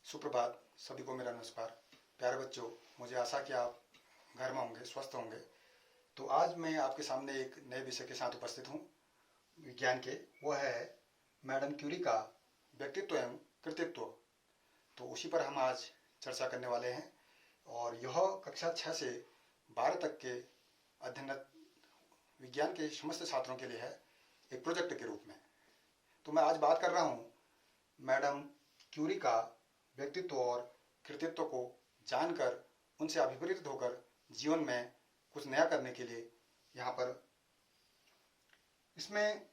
सुप्रभात। सभी को मेरा नमस्कार। प्यारे बच्चों, मुझे आशा कि आप घर में होंगे, स्वस्थ होंगे। तो आज मैं आपके सामने एक नए विषय के साथ उपस्थित हूँ विज्ञान के। वो है मैडम क्यूरी का व्यक्तित्व एवं कृतित्व। तो उसी पर हम आज चर्चा करने वाले हैं और यह कक्षा 6 से 12 तक के अध्ययनरत विज्ञान के समस्त छात्रों के लिए है, एक प्रोजेक्ट के रूप में। तो मैं आज बात कर रहा हूँ मैडम क्यूरी का व्यक्तित्व और कृतित्व को जानकर उनसे अभिप्रेरित होकर जीवन में कुछ नया करने के लिए यहाँ पर इसमें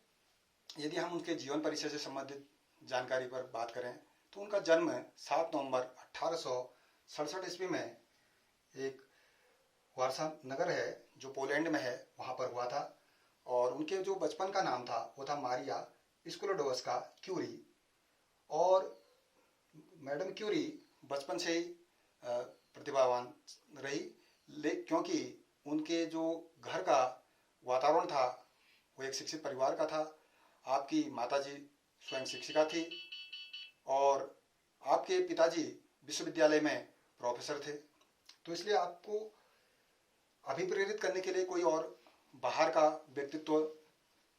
यदि हम उनके जीवन परिचय से संबंधित जानकारी पर बात करें तो उनका जन्म 7 नवंबर 1867 ईस्वी में एक वारसा नगर है जो पोलैंड में है, वहाँ पर हुआ था। और उनके जो बचपन का नाम था वो था मारिया स्क्लोडोवस्का क्यूरी। और मैडम क्यूरी बचपन से ही प्रतिभावान रही, क्योंकि उनके जो घर का वातावरण था वो एक शिक्षित परिवार का था। आपकी माताजी स्वयं शिक्षिका थी और आपके पिताजी विश्वविद्यालय में प्रोफेसर थे। तो इसलिए आपको अभिप्रेरित करने के लिए कोई और बाहर का व्यक्तित्व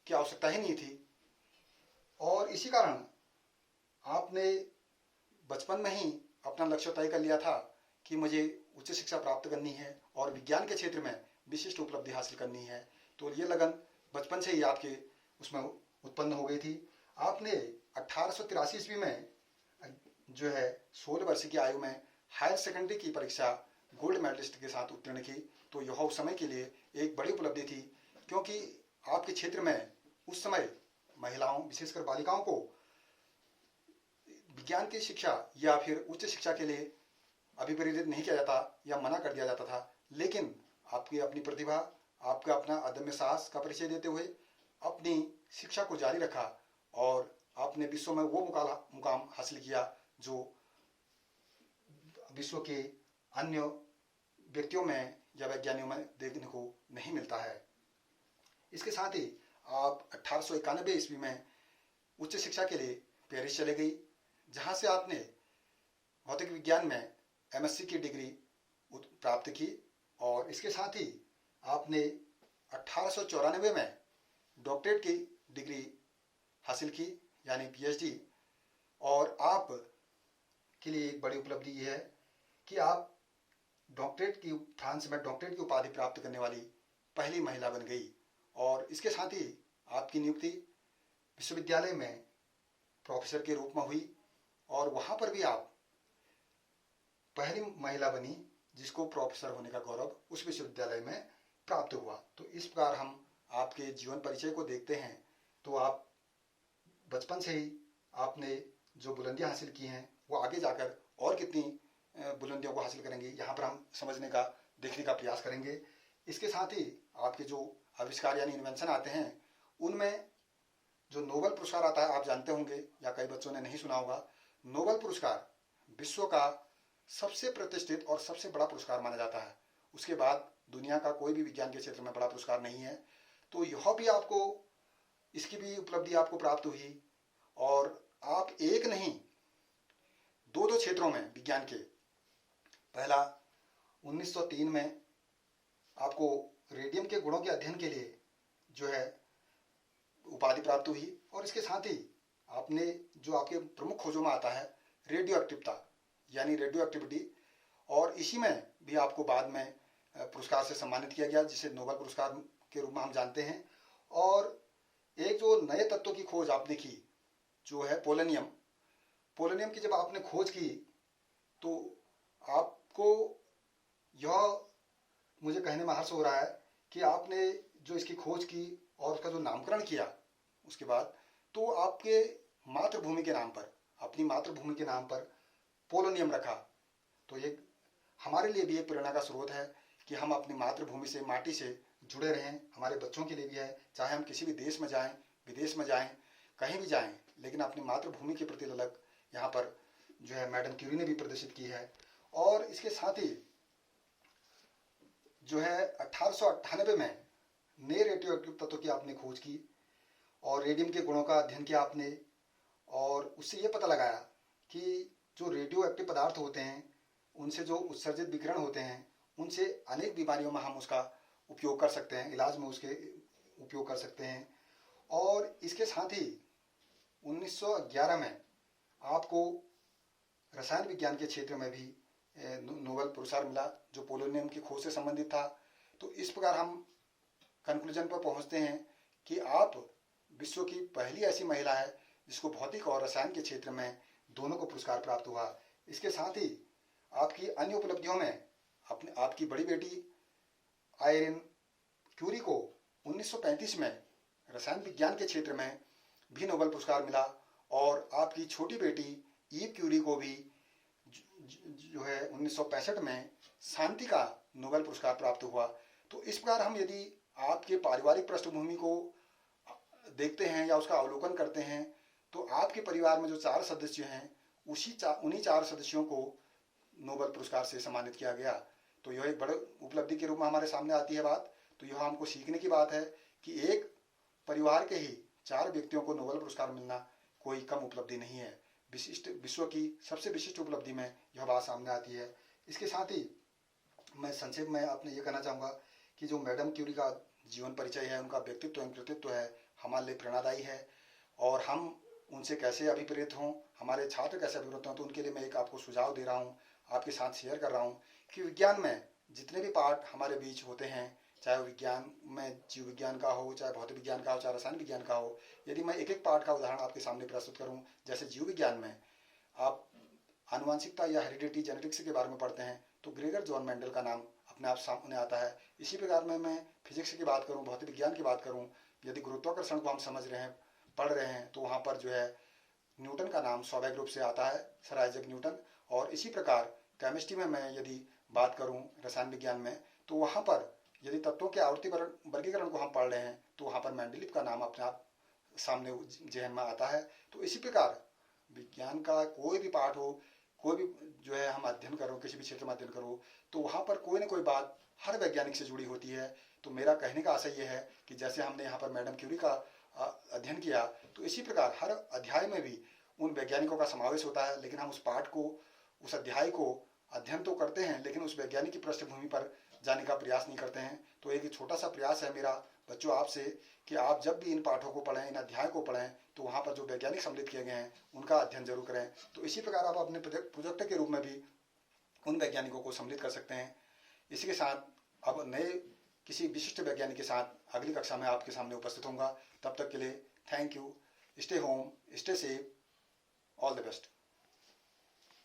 की आवश्यकता ही नहीं थी। और इसी कारण आपने बचपन में ही अपना लक्ष्य तय कर लिया था कि मुझे उच्च शिक्षा प्राप्त करनी है और विज्ञान के क्षेत्र में विशिष्ट उपलब्धि हासिल करनी है। तो ये लगन बचपन से ही आपके उसमें उत्पन्न हो गई थी। आपने 1883 ईस्वी में जो है 16 वर्ष की आयु में हायर सेकेंडरी की परीक्षा गोल्ड मेडलिस्ट के साथ उत्तीर्ण की। तो यह उस समय के लिए एक बड़ी उपलब्धि थी, क्योंकि आपके क्षेत्र में उस समय महिलाओं, विशेषकर बालिकाओं को विज्ञान की शिक्षा या फिर उच्च शिक्षा के लिए अभिप्रेरित नहीं किया जाता या मना कर दिया जाता था। लेकिन आपकी अपनी प्रतिभा, आपका अपना अदम्य साहस का परिचय देते हुए अपनी शिक्षा को जारी रखा और आपने विश्व में वो मुकाम हासिल किया जो विश्व के अन्य व्यक्तियों में या वैज्ञानिकों में देखने को नहीं मिलता है। इसके साथ ही आप 1891 ईस्वी में उच्च शिक्षा के लिए पेरिस चले गई, जहाँ से आपने भौतिक विज्ञान में एमएससी की डिग्री प्राप्त की। और इसके साथ ही आपने 1894 में डॉक्टरेट की डिग्री हासिल की, यानी पीएचडी। और आप के लिए एक बड़ी उपलब्धि यह है कि आप फ्रांस में डॉक्टरेट की उपाधि प्राप्त करने वाली पहली महिला बन गई। और इसके साथ ही आपकी नियुक्ति विश्वविद्यालय में प्रोफेसर के रूप में हुई और वहाँ पर भी आप पहली महिला बनी जिसको प्रोफेसर होने का गौरव उस विश्वविद्यालय में प्राप्त हुआ। तो इस प्रकार हम आपके जीवन परिचय को देखते हैं तो आप बचपन से ही आपने जो बुलंदियां हासिल की हैं वो आगे जाकर और कितनी बुलंदियों को हासिल करेंगे, यहाँ पर हम समझने का, देखने का प्रयास करेंगे। इसके साथ ही आपके जो आविष्कार यानी इन्वेंशन आते हैं उनमें जो नोबेल पुरस्कार आता है, आप जानते होंगे या कई बच्चों ने नहीं सुना होगा। नोबेल पुरस्कार विश्व का सबसे प्रतिष्ठित और सबसे बड़ा पुरस्कार माना जाता है। उसके बाद दुनिया का कोई भी विज्ञान के क्षेत्र में बड़ा पुरस्कार नहीं है। तो यह भी आपको, इसकी भी उपलब्धि आपको प्राप्त हुई। और आप एक नहीं, दो क्षेत्रों में विज्ञान के, पहला 1903 में आपको रेडियम के गुणों के अध्ययन के लिए जो है उपाधि प्राप्त हुई। और इसके साथ ही आपने जो आपके प्रमुख खोजों में आता है रेडियो एक्टिवता यानी रेडियो एक्टिविटी, और इसी में भी आपको बाद में पुरस्कार से सम्मानित किया गया, जिसे नोबेल पुरस्कार के रूप में हम जानते हैं। और एक जो नए तत्व की खोज आपने की जो है पोलोनियम की जब आपने खोज की तो आपको यह मुझे कहने में हर्ष हो रहा है कि आपने जो इसकी खोज की और उसका जो नामकरण किया उसके बाद, तो आपके मातृभूमि के नाम पर, अपनी मातृभूमि के नाम पर पोलोनियम रखा। तो ये हमारे लिए भी एक प्रेरणा का स्रोत है कि हम अपनी मातृभूमि से, माटी से जुड़े रहें। हमारे बच्चों के लिए भी है, चाहे हम किसी भी देश में जाएं, विदेश में जाएं, कहीं भी जाएं, लेकिन अपनी मातृभूमि के प्रति ललक यहाँ पर जो है मैडम क्यूरी ने भी प्रदर्शित की है। और इसके साथ ही जो है 1898 में नए रेडियो एक्टिव तत्व की आपने खोज की और रेडियम के गुणों का अध्ययन किया आपने, और उससे ये पता लगाया कि जो रेडियो एक्टिव पदार्थ होते हैं, उनसे जो उत्सर्जित विकिरण होते हैं, उनसे अनेक बीमारियों में हम उसका उपयोग कर सकते हैं, इलाज में उसके उपयोग कर सकते हैं। और इसके साथ ही 1911 में आपको रसायन विज्ञान के क्षेत्र में भी नोबेल पुरस्कार मिला, जो पोलोनियम की खोज से संबंधित था। तो इस प्रकार हम कंक्लूजन पर पहुंचते हैं कि आप विश्व की पहली ऐसी महिला है जिसको भौतिक और रसायन के क्षेत्र में दोनों को पुरस्कार प्राप्त हुआ। इसके साथ ही आपकी अन्य उपलब्धियों में आपकी बड़ी बेटी आयरन क्यूरी को 1935 में रसायन विज्ञान के क्षेत्र में भी नोबेल पुरस्कार मिला, और आपकी छोटी बेटी ईव क्यूरी को भी जो है 1965 में शांति का नोबेल पुरस्कार प्राप्त हुआ। तो इस प्रकार हम यदि आपके पारिवारिक पृष्ठभूमि को देखते हैं या उसका अवलोकन करते हैं, तो आपके परिवार में जो 4 सदस्य हैं उन्हीं 4 सदस्यों को नोबेल पुरस्कार से सम्मानित किया गया। तो यह एक बड़े उपलब्धि के रूप में हमारे सामने आती है बात। तो यह हमको सीखने की बात है कि एक परिवार के ही 4 व्यक्तियों को नोबेल पुरस्कार मिलना कोई कम उपलब्धि नहीं है। विश्व की सबसे विशिष्ट उपलब्धि में यह बात सामने आती है। इसके साथ ही मैं संक्षेप में आपने ये कहना चाहूँगा कि जो मैडम क्यूरी का जीवन परिचय है, उनका व्यक्तित्व एवं कृतित्व है, हमारे लिए प्रेरणादायी है। और हम उनसे कैसे अभिप्रेरित हों, हमारे छात्र कैसे अभिप्रेरित हों, तो उनके लिए मैं एक आपको सुझाव दे रहा हूँ, आपके साथ शेयर कर रहा हूँ कि विज्ञान में जितने भी पार्ट हमारे बीच होते हैं, चाहे वो विज्ञान में जीव विज्ञान का हो, चाहे भौतिक विज्ञान का हो, चाहे रसायन विज्ञान का हो, यदि मैं एक एक पार्ट का उदाहरण आपके सामने प्रस्तुत करूं, जैसे जीव विज्ञान में आप आनुवंशिकता या हेरिडिटी जेनेटिक्स के बारे में पढ़ते हैं तो ग्रेगर जॉन मेंडल का नाम अपने आप सामने आता है। इसी प्रकार में मैं फिजिक्स की बात करूं, भौतिक विज्ञान की बात करूं, यदि गुरुत्वाकर्षण को हम समझ रहे हैं, पढ़ रहे हैं, तो वहाँ पर जो है न्यूटन का नाम स्वाभाविक रूप से आता है, सर आइजैक न्यूटन। और इसी प्रकार केमिस्ट्री में मैं यदि बात करूं, रसायन विज्ञान में, तो वहाँ पर यदि तत्वों के आवर्ती वर्गीकरण को हम पढ़ रहे हैं तो वहाँ पर मेंडलीव का नाम अपने आप सामने जहन में आता है। तो इसी प्रकार विज्ञान का कोई भी पाठ हो, कोई भी जो है हम अध्ययन करो, किसी भी क्षेत्र में अध्ययन करो, तो वहाँ पर कोई ना कोई बात हर वैज्ञानिक से जुड़ी होती है। तो मेरा कहने का आशय यह है कि जैसे हमने यहाँ पर मैडम क्यूरी का अध्ययन किया, तो इसी प्रकार हर अध्याय में भी उन वैज्ञानिकों का समावेश होता है, लेकिन हम उस पाठ को, उस अध्याय को अध्ययन तो करते हैं, लेकिन उस वैज्ञानिक की पृष्ठभूमि पर जाने का प्रयास नहीं करते हैं। तो एक छोटा सा प्रयास है मेरा बच्चों आपसे कि आप जब भी इन पाठों को पढ़ें, इन अध्याय को पढ़ें, तो वहाँ पर जो वैज्ञानिक सम्मिलित किए गए हैं उनका अध्ययन जरूर करें। तो इसी प्रकार आप अपने प्रोजेक्ट के रूप में भी उन वैज्ञानिकों को सम्मिलित कर सकते हैं। इसी के साथ अब नए किसी विशिष्ट वैज्ञानिक के साथ अगली कक्षा में आपके सामने उपस्थित होऊंगा। तब तक के लिए thank you, stay home, stay safe, all the best.